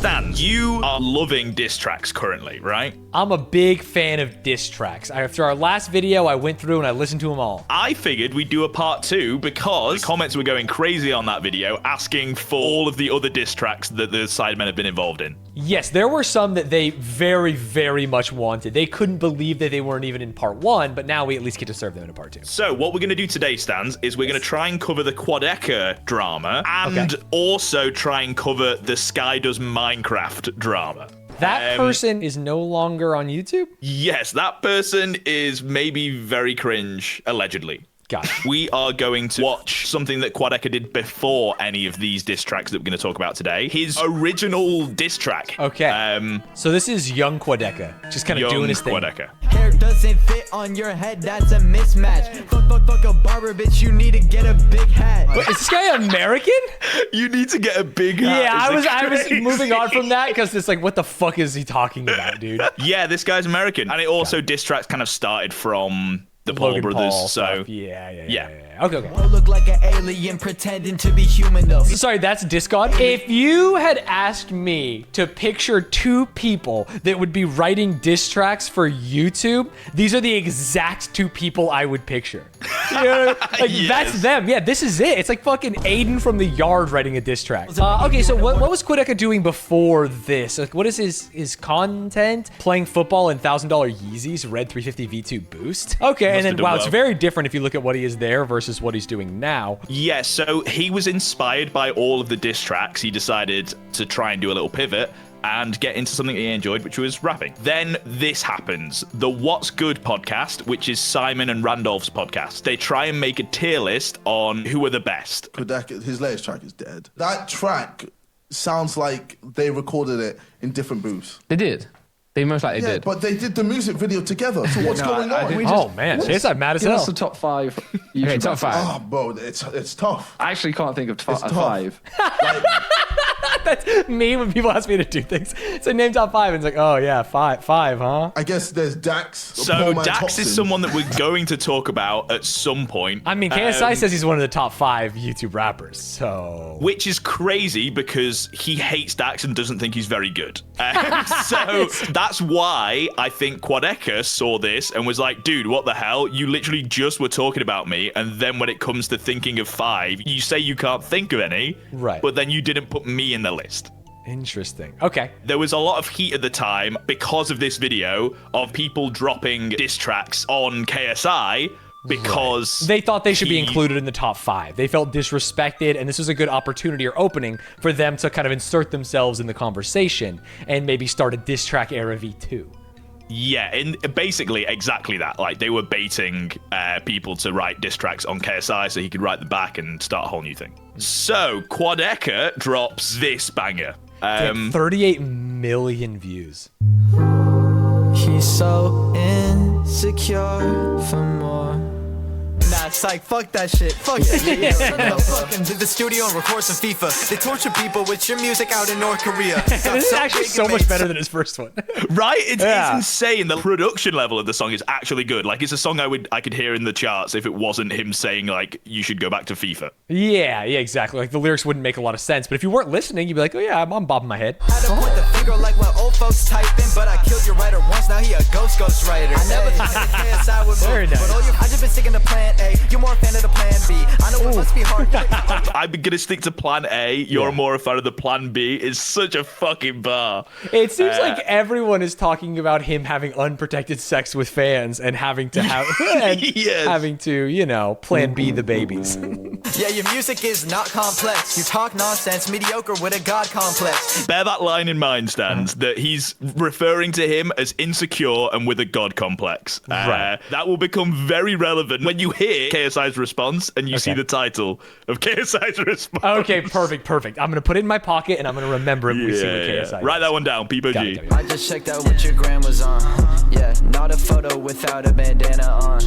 Stanz, you are loving diss tracks currently, right? I'm a big fan of diss tracks. After our last video, I went through and I listened to them all. I figured we'd do a part 2 because comments were going crazy on that video asking for all of the other diss tracks that the Sidemen have been involved in. Yes, there were some that they very, very much wanted. They couldn't believe that they weren't even in part 1, but now we at least get to serve them in a part 2. So what we're going to do today, Stanz, is we're going to try and cover the Quadeca drama and also try and cover the Sky Does Minecraft drama. That person is no longer on YouTube? Yes, that person is maybe very cringe, allegedly. Got it. We are going to watch something that Quadeca did before any of these diss tracks that we're going to talk about today. His original diss track. Okay. So this is young Quadeca, just kind of doing his thing. Quadeca. Hair doesn't fit on your head, that's a mismatch. Fuck a barber, bitch, you need to get a big hat. Wait, is this guy American? You need to get a big hat. Yeah, I was moving on from that because it's like, what the fuck is he talking about, dude? Yeah, this guy's American. And it also, diss tracks kind of started from the Paul Logan brothers, Paul so stuff. Yeah. Okay. I look like an alien pretending to be human though. Sorry, that's Discog. If you had asked me to picture 2 people that would be writing diss tracks for YouTube, these are the exact 2 people I would picture. You know, like that's them. Yeah, this is it. It's like fucking Aiden from The Yard writing a diss track. Okay, so what was Quadeca doing before this? Like, what is his content? Playing football in $1,000 Yeezys, red 350 V2 boost. Okay, and then wow, it's very different if you look at what he is there versus what he's doing now. Yeah, so he was inspired by all of the diss tracks. He decided to try and do a little pivot and get into something he enjoyed, which was rapping. Then this happens. The What's Good podcast, which is Simon and Randolph's podcast. They try and make a tier list on who are the best. Quadeca, his latest track is dead. That track sounds like they recorded it in different booths. They did. They most likely did. But they did the music video together. So what's going on? Oh man, KSI mad as Give us hell. the top 5. Okay, top 5. Oh, bro, it's tough. I actually can't think of It's tough. 5. Like, That's me when people ask me to do things. So name top 5, and it's like, oh yeah, five, huh? I guess there's Dax. So Dax is someone that we're going to talk about at some point. I mean, KSI says he's one of the top 5 YouTube rappers, so... Which is crazy because he hates Dax and doesn't think he's very good. So that's why I think Quadeca saw this and was like, dude, what the hell? You literally just were talking about me, and then when it comes to thinking of 5, you say you can't think of any, right? But then you didn't put me in the list. Interesting. Okay. There was a lot of heat at the time because of this video of people dropping diss tracks on KSI because they thought they should be included in the top 5. They felt disrespected, and this was a good opportunity or opening for them to kind of insert themselves in the conversation and maybe start a diss track era V2. Yeah, basically exactly that. Like, they were baiting people to write diss tracks on KSI so he could write them back and start a whole new thing. So Quadeca drops this banger. 38 million views. He's so insecure for more. Nah, psych, fuck that shit. Fuck that shit. Fucking to the studio and record some FIFA. They torture people with your music out in North Korea. This is actually so much better than his first one. Right? It's insane. The production level of the song is actually good. Like, it's a song I could hear in the charts if it wasn't him saying, like, you should go back to FIFA. Yeah, exactly. Like, the lyrics wouldn't make a lot of sense, but if you weren't listening, you'd be like, oh yeah, I'm bobbing my head. Had to point the finger like when old folks typing, but I killed your writer once, now he a ghost writer. I never thought that KSI would Very move, nice. but I just been sticking to plan A. You're more a fan of the plan B. I know it must be hard. I'm gonna stick to plan A. You're more a fan of the plan B. Is such a fucking bar. It seems like everyone is talking about him having unprotected sex with fans and having to have having to, you know, plan B the babies. Yeah, your music is not complex. You talk nonsense, mediocre with a god complex. Bear that line in mind, Stanz, that he's referring to him as insecure and with a god complex. Right. That will become very relevant when you hear KSI's response and you see the title of KSI's response. Okay, perfect. I'm gonna put it in my pocket and I'm gonna remember it when we see what KSI. Write that one down, Peepo G. I just checked out what your gram was on. Yeah, not a photo without a bandana on.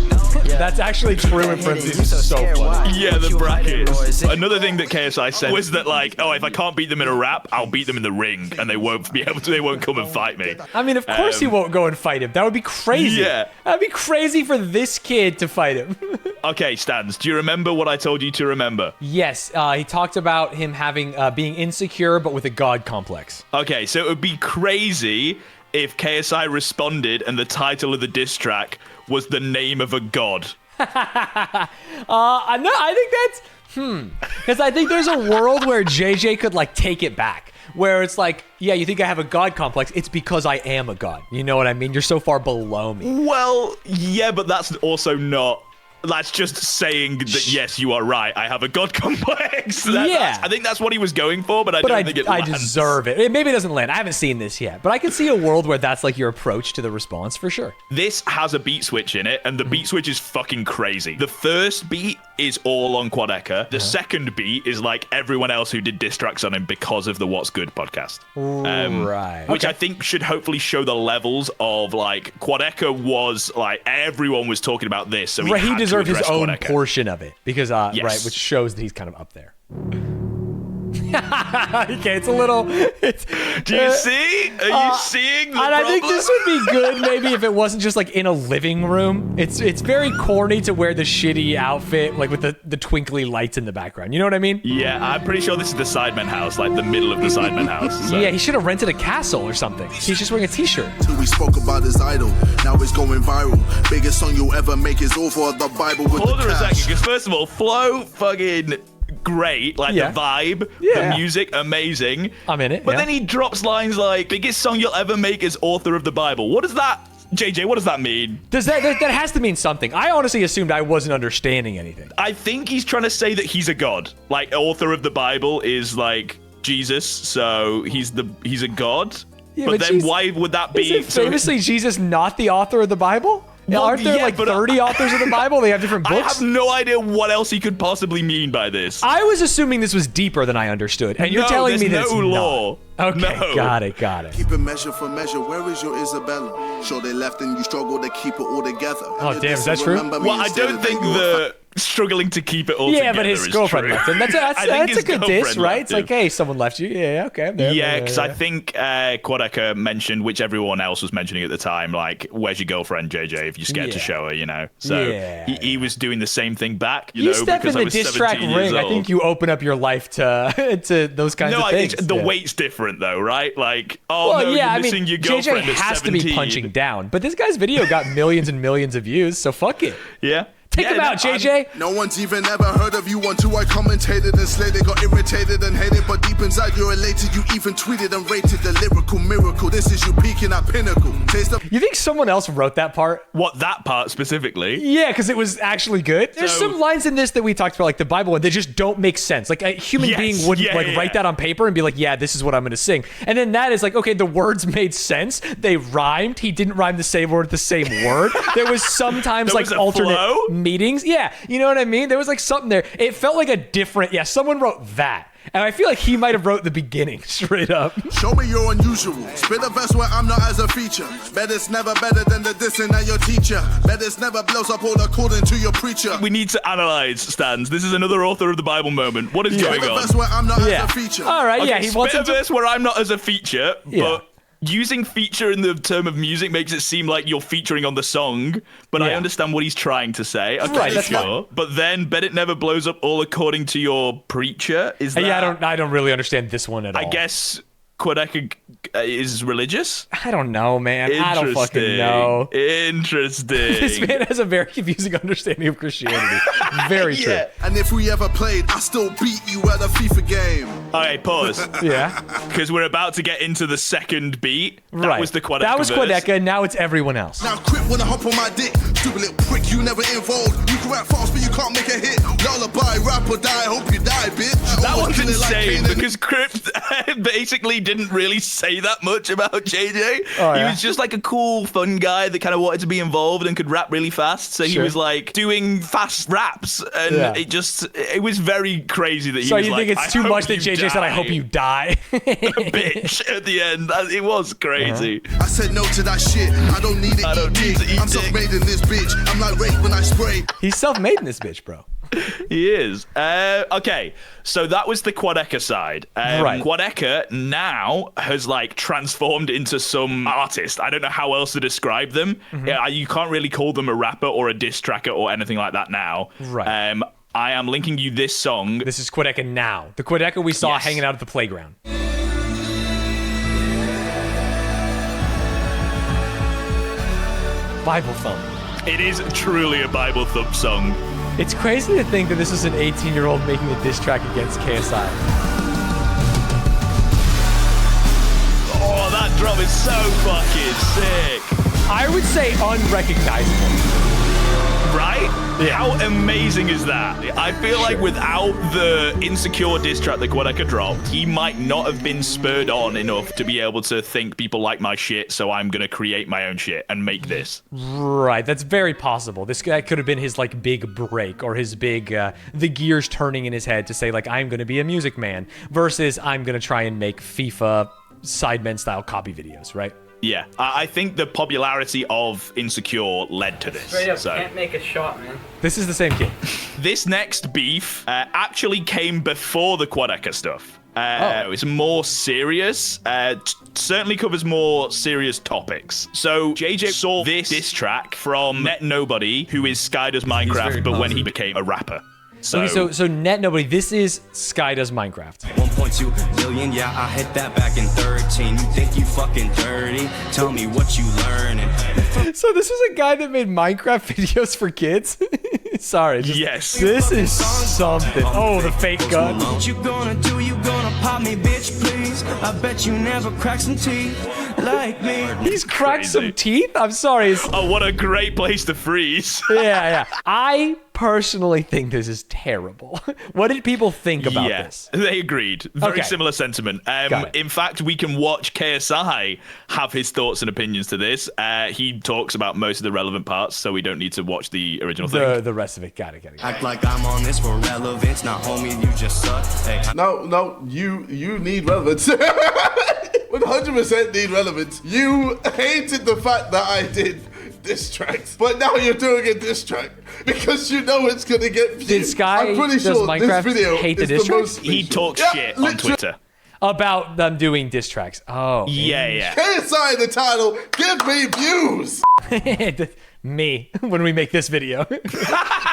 Yeah. That's actually true in parentheses. It's so funny. Yeah, the brackets. Another thing that KSI said was that, like, oh, if I can't beat them in a rap, I'll beat them in the ring, and they won't be able to. They won't come and fight me. I mean, of course he won't go and fight him. That would be crazy. Yeah. That'd be crazy for this kid to fight him. Okay, Stanz, do you remember what I told you to remember? Yes, he talked about him having being insecure, but with a god complex. Okay, so it would be crazy if KSI responded and the title of the diss track was the name of a god. No, I think that's because I think there's a world where JJ could like take it back, where it's like, yeah, you think I have a god complex? It's because I am a god. You know what I mean? You're so far below me. Well, yeah, but that's also not. That's just saying that, yes, you are right. I have a god complex. I think that's what he was going for, but I don't think it lands. I deserve it. Maybe it doesn't land. I haven't seen this yet, but I can see a world where that's like your approach to the response for sure. This has a beat switch in it, and the beat switch is fucking crazy. The first beat is all on Quadeca. The second beat is like everyone else who did Disstracks on him because of the What's Good podcast. Right. Which I think should hopefully show the levels of like Quadeca was like everyone was talking about this, so he deserved his own portion of it because right, which shows that he's kind of up there. Okay, it's a little. Do you see? Are you seeing the problem? I think this would be good maybe if it wasn't just like in a living room. It's very corny to wear the shitty outfit like with the twinkly lights in the background. You know what I mean? Yeah, I'm pretty sure this is the Sidemen house, like the middle of the Sidemen house. So. Yeah, he should have rented a castle or something. He's just wearing a t-shirt. We spoke about his idol. Now it's going viral. Biggest song you'll ever make is all for the Bible with Hold the on a cash. second, because first of all, flow fucking great, like the vibe, the music amazing. I'm in it. But then he drops lines like, biggest song you'll ever make is author of the Bible. What does that, JJ, what does that mean? Does that has to mean something? I honestly assumed I wasn't understanding anything. I think he's trying to say that he's a god. Like, author of the Bible is like Jesus, so he's a god. Yeah, but then why would that be? Is famously Jesus not the author of the Bible? Well, aren't there like 30 authors of the Bible? They have different books? I have no idea what else he could possibly mean by this. I was assuming this was deeper than I understood, and you're telling me that's no law. Okay, no. Got it. Keep it measure for measure. Where is your Isabella? Sure, they left and you struggle to keep it all together. Oh, damn, is that true? Well, I don't think the struggling to keep it all together. Yeah, but his girlfriend left him. That's a good diss, right? It's like, hey, someone left you. Yeah, okay, I'm there. Yeah, because I think Quadeca mentioned, which everyone else was mentioning at the time, like, where's your girlfond, JJ, if you're scared to show her, you know? So he was doing the same thing back, you step in the diss track ring, I think you open up your life to those kinds of things. The weight's different, though, right? Like, you're missing your girlfriend JJ has at 17. to be punching down, but this guy's video got millions and millions of views, so fuck it. Yeah. Take him out, JJ. No one's even ever heard of you until I commentated and slated, got irritated and hated, but deep inside you're elated. You even tweeted and rated the lyrical miracle. This is you peaking at pinnacle. You think someone else wrote that part? What, that part specifically? Yeah, because it was actually good. There's some lines in this that we talked about, like the Bible, and they just don't make sense. Like a human being wouldn't write that on paper and be like, yeah, this is what I'm going to sing. And then that is like, okay, the words made sense. They rhymed. He didn't rhyme the same word with the same word. There was sometimes there was like a alternate flow? meetings. Yeah, you know what I mean? There was like something there. It felt like a different, someone wrote that. And I feel like he might have wrote the beginning straight up. Show me you're unusual. Spit a verse where I'm not as a feature. Bet it's never better than the dissing at your teacher. Bet it's never blows up all according to your preacher. We need to analyze, Stanz. This is another author of the Bible moment. What is going on? Verse where I'm not as a feature. All right, okay, he wants a verse where I'm not as a feature, but using feature in the term of music makes it seem like you're featuring on the song, but I understand what he's trying to say. Okay, right, that's sure. But then, bet it never blows up all according to your preacher. Is that? Yeah, I don't really understand this one at all. I guess Quadeca is religious? I don't know, man. I don't fucking know. Interesting. This man has a very confusing understanding of Christianity. Very true. And if we ever played, I still beat you at a FIFA game. Okay, pause. Yeah. Because we're about to get into the second beat. That was the Quadeca. That was Quadeca, now it's everyone else. Now quit when I hop on my dick. Stupid little prick, you never involved. You can rap fast, but you can't make a hit. Lullaby, rap or die, hope you die, bitch. That was insane because Crypt basically didn't really say that much about JJ. He was just like a cool, fun guy that kind of wanted to be involved and could rap really fast. So he was like doing fast raps, and it was very crazy that he was like, so you think it's too much that JJ said, I hope you die? Bitch, at the end. It was crazy. I said no to that shit. I don't need to eat dick. I'm self-made in this bitch. I'm like rape when I spray. He's self-made in this bitch, bro. He is. Okay, so that was the Quadeca side. Right. Quadeca now has like transformed into some artist. I don't know how else to describe them. Yeah, you can't really call them a rapper or a diss tracker or anything like that now. Right. I am linking you this song. This is Quadeca now. The Quadeca we saw Yes. hanging out at the playground. Bible thump. It is truly a Bible thump song. It's crazy to think that this is an 18-year-old making a diss track against KSI. Oh, that drum is so fucking sick. I would say unrecognizable. Right? Yeah. How amazing is that? I feel like without the Insecure diss track that Quadeca dropped, he might not have been spurred on enough to be able to think people like my shit, so I'm going to create my own shit and make this. Right, that's very possible. This guy could have been his like big break or his big the gears turning in his head to say like I'm going to be a music man versus I'm going to try and make FIFA Sidemen style copy videos, right? Yeah, I think the popularity of Insecure led to this. Straight up, So can't make a shot, man. This is the same kid. this next beef actually came before the Quadeca stuff. It's more serious. Certainly covers more serious topics. So JJ saw this diss track from Net Nobody, who is Sky Does Minecraft, but when he became a rapper. Okay, so Net Nobody, this is Sky Does Minecraft. 1.2 billion, yeah, I hit that back in 13. You think you fucking dirty? Tell me what you learning. So this was a guy that made Minecraft videos for kids? Sorry. Yes. This is something. Oh, the fake gun. What you gonna do? You gonna pop me, bitch, please? I bet you never crack some teeth like me. He's cracked Crazy. some teeth? I'm sorry. Oh, what a great place to freeze. Yeah. I personally think this is terrible. What did people think about this? They agreed. Very Okay. similar sentiment. Got it. In fact, we can watch KSI have his thoughts and opinions to this. He talks about most of the relevant parts, so we don't need to watch the original thing. The rest of it. Got it. Act like I'm on this for relevance. Not homie, you just suck. Hey, No, you need relevance. 100% need relevance. You hated the fact that I did diss tracks, but now you're doing a diss track because you know it's gonna get views. Did Sky I'm pretty Does sure Minecraft this video hate the is diss the tracks? most He talks Yeah, shit on literally. Twitter. About them doing diss tracks. Oh. Yeah. KSI in the title, give me views. Me, when we make this video.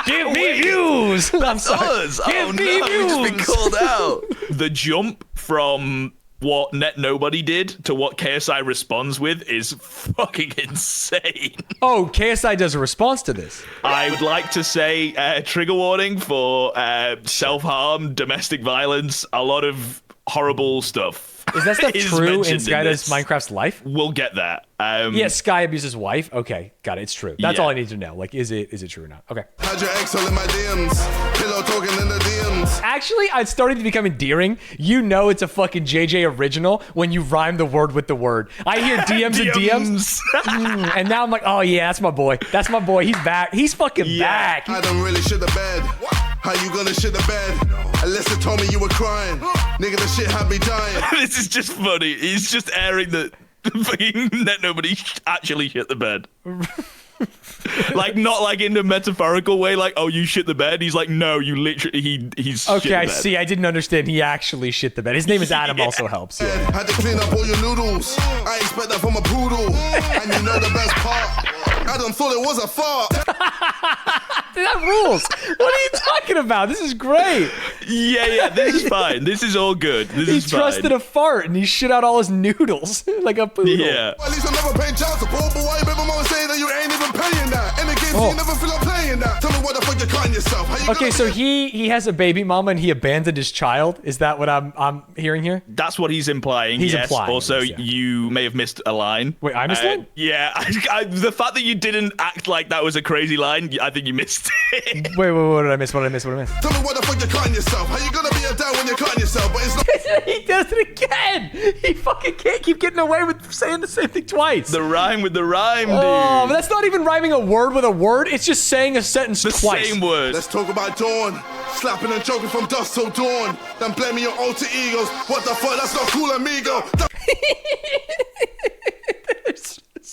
Give me views! I'm sorry. Us. Give Oh me no, we've just been views! called out. The jump from what Net Nobody did to what KSI responds with is fucking insane. Oh, KSI does a response to this. I would like to say trigger warning for self-harm, domestic violence, a lot of horrible stuff. Is that stuff is true in mentioned Sky Does this. Minecraft's life? We'll get there. Yeah, Sky abuses wife. Okay, got it. It's true. That's Yeah. all I need to know. Like, is it true or not? Okay. Had your ex all in my DMs. Pillow talking in the DMs. Actually, it's starting to become endearing. You know it's a fucking JJ original when you rhyme the word with the word. I hear DMs and DMs, and now I'm like, oh yeah, that's my boy. That's my boy. He's back. He's fucking back. I don't really shit the bed. How you gonna shit the bed? Unless they told me you were crying. Nigga, the shit had me dying. This is just funny. He's just airing that fucking Net Nobody actually shit the bed. Like, not like in a metaphorical way, like, oh, you shit the bed. He's like, no, you literally, he's shit Okay, the I bed. see. I didn't understand. He actually shit the bed. His name is Adam. Yeah. Also helps. Yeah. Had to clean up all your noodles. I expect that from a poodle. And you know the best part. I done thought it was a fart. That rules. What are you talking about? This is great. Yeah, this is fine. This is all good. This He is fine. trusted a fart and he shit out all his noodles like a poodle. Yeah. At least I never paid child support. But why you baby mama say that you ain't even paying that? In the game, so you never feel like playing that. Tell me what the fuck you're cutting yourself. How you Okay, gonna so get- he has a baby mama and he abandoned his child. Is that what I'm hearing here? That's what he's implying. He's yes. implying Also, this, yeah. you may have missed a line. Wait, I missed one? Yeah. The fact that you didn't act like that was a crazy line, I think you missed it. Wait, what did I miss? What did I miss? Tell me what the fuck you're cutting yourself. How you gonna be a dad when you're cutting yourself? But it's not. He does it again. He fucking can't keep getting away with saying the same thing twice. The rhyme with the rhyme, dude. Oh, but that's not even rhyming a word with a word. It's just saying a sentence the twice. same word. Let's talk about dawn. Slapping and choking from dusk till dawn. Then blaming your alter egos. What the fuck? That's not cool, amigo.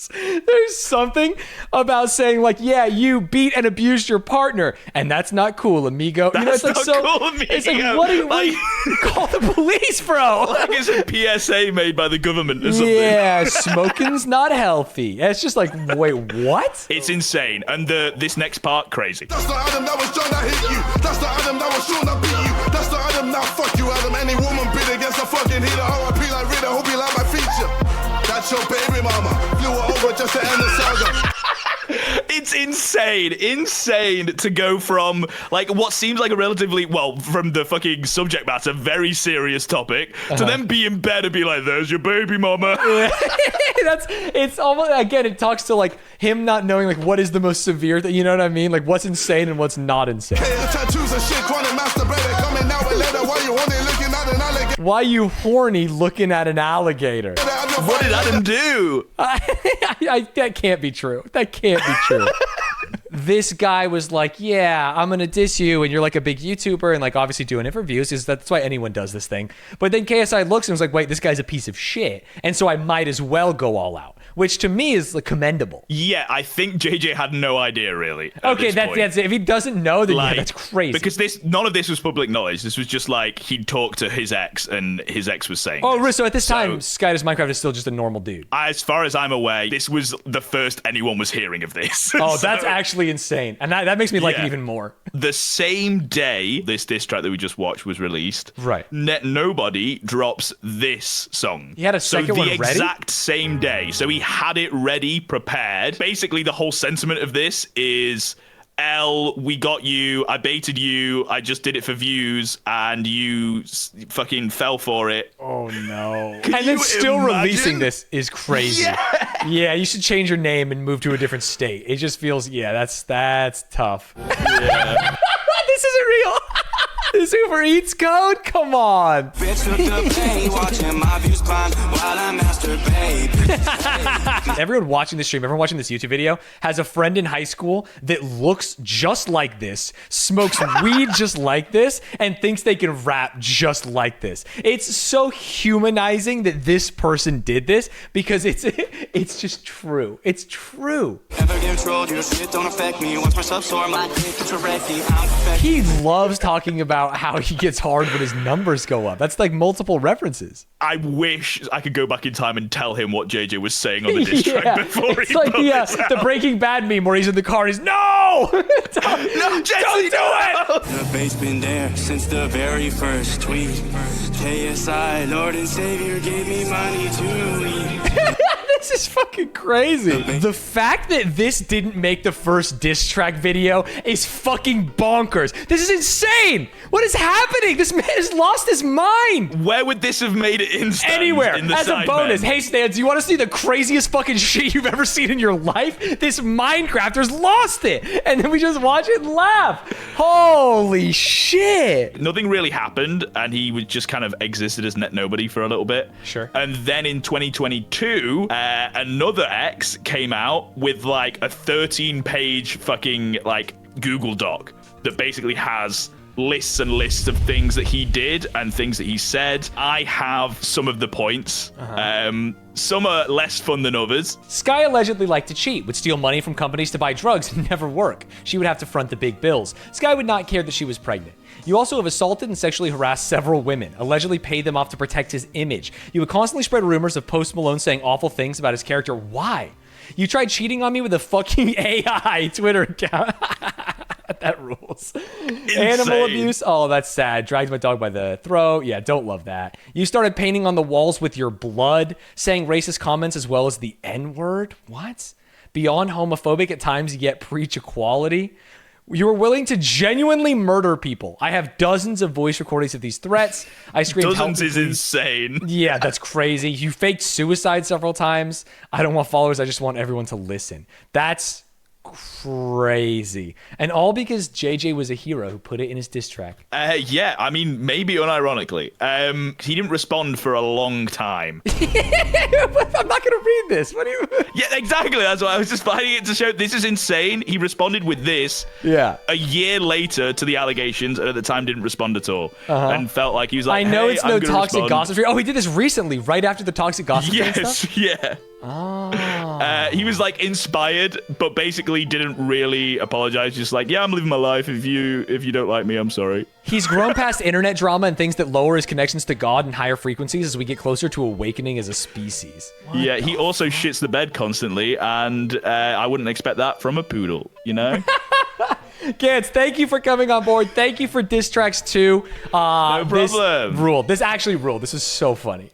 There's so something about saying like, yeah, you beat and abused your partner, and that's not cool, amigo. That's it's like not cool, amigo. It's like, what do you call the police, bro? Like it's a PSA made by the government or something. Yeah, smoking's not healthy. It's just like, wait, what? It's insane. And this next part, crazy. That's not Adam, that was John that hit you. That's not Adam, that was Sean that beat you. That's not Adam, now fuck you, Adam. Any woman bid against a fucking hitter. RIP like Ridder, hope you like my feature. That's your baby mama. Flew her over just to end the saga. It's insane to go from like what seems like a relatively, well, from the fucking subject matter, very serious topic to then be in bed and be like, there's your baby mama. It's almost, again, it talks to like him not knowing like what is the most severe thing, you know what I mean? Like what's insane and what's not insane. Hey, the tattoos and shit, chronic masturbator coming now and later. Why you horny looking at an alligator? Why you horny looking at an alligator? What did Adam do? That can't be true. That can't be true. This guy was like, yeah, I'm going to diss you, and you're like a big YouTuber and like obviously doing it for views, because that's why anyone does this thing. But then KSI looks and was like, wait, this guy's a piece of shit, and so I might as well go all out, which to me is like commendable. Yeah, I think JJ had no idea really. Okay, that's it. If he doesn't know, then yeah, that's crazy. Because none of this was public knowledge. This was just like he'd talked to his ex, and his ex was saying. Oh, so at this time, Sky Does Minecraft is still just a normal dude. As far as I'm aware, this was the first anyone was hearing of this. Oh, that's actually insane, and that makes me like it even more. The same day this diss track that we just watched was released, right? Nobody drops this song. He had a second one ready? The exact same day. So he had it ready, prepared. Basically, the whole sentiment of this is, we got you, I baited you, I just did it for views, and you fucking fell for it. Oh, no. And then still releasing this is crazy. Yeah, you should change your name and move to a different state. It just feels, that's tough. Yeah. This isn't real. This Uber Eats code? Come on. Everyone watching this stream, everyone watching this YouTube video has a friend in high school that looks just like this, smokes weed just like this, and thinks they can rap just like this. It's so humanizing that this person did this because it's just true. It's true. He loves talking about how he gets hard when his numbers go up. That's like multiple references. I wish I could go back in time and tell him what JJ was saying on the diss track before it's like the Breaking Bad meme where he's in the car and he's, no! No, Jesse, don't do it! The bass been there since the very first tweet. KSI, Lord and Savior, gave me money to eat. This is fucking crazy. The fact that this didn't make the first diss track video is fucking bonkers. This is insane. What is happening? This man has lost his mind. Where would this have made it in Stanz? Anywhere. In the as a bonus. Hey, Stanz, you want to see the craziest fucking shit you've ever seen in your life? This Minecrafter's lost it. And then we just watch it and laugh. Holy shit. Nothing really happened, and he was just kind of existed as net nobody for a little bit. Sure. And then in 2022, another ex came out with like a 13-page fucking like Google Doc that basically has lists and lists of things that he did and things that he said. I have some of the points. Some are less fun than others. Sky allegedly liked to cheat, would steal money from companies to buy drugs and never work. She would have to front the big bills. Sky would not care that she was pregnant. You also have assaulted and sexually harassed several women, allegedly paid them off to protect his image. You would constantly spread rumors of Post Malone saying awful things about his character. Why? You tried cheating on me with a fucking AI Twitter account. That rules. Insane. Animal abuse. Oh, that's sad. Dragged my dog by the throat. Yeah, don't love that. You started painting on the walls with your blood, saying racist comments as well as the N-word. What? Beyond homophobic at times, yet preach equality. You were willing to genuinely murder people. I have dozens of voice recordings of these threats. I screamed, dozens is insane. Yeah, that's crazy. You faked suicide several times. I don't want followers. I just want everyone to listen. That's crazy. And all because JJ was a hero who put it in his diss track. Yeah, I mean, maybe unironically. He didn't respond for a long time. I'm not gonna read this. What do you... Yeah, exactly. That's why I was just finding it to show this is insane. He responded with this a year later to the allegations, and at the time didn't respond at all. And felt like he was like, I know hey, it's no toxic gossip stream. Oh, he did this recently, right after the toxic gossip stream stuff? Yeah. He was like inspired, but basically didn't really apologize. Just like, yeah, I'm living my life. If you don't like me, I'm sorry. He's grown past internet drama and things that lower his connections to God and higher frequencies as we get closer to awakening as a species. Yeah, he also shits the bed constantly, and I wouldn't expect that from a poodle, you know? Gantz, thank you for coming on board. Thank you for Disstracks 2. No problem. This ruled. This actually ruled. This is so funny.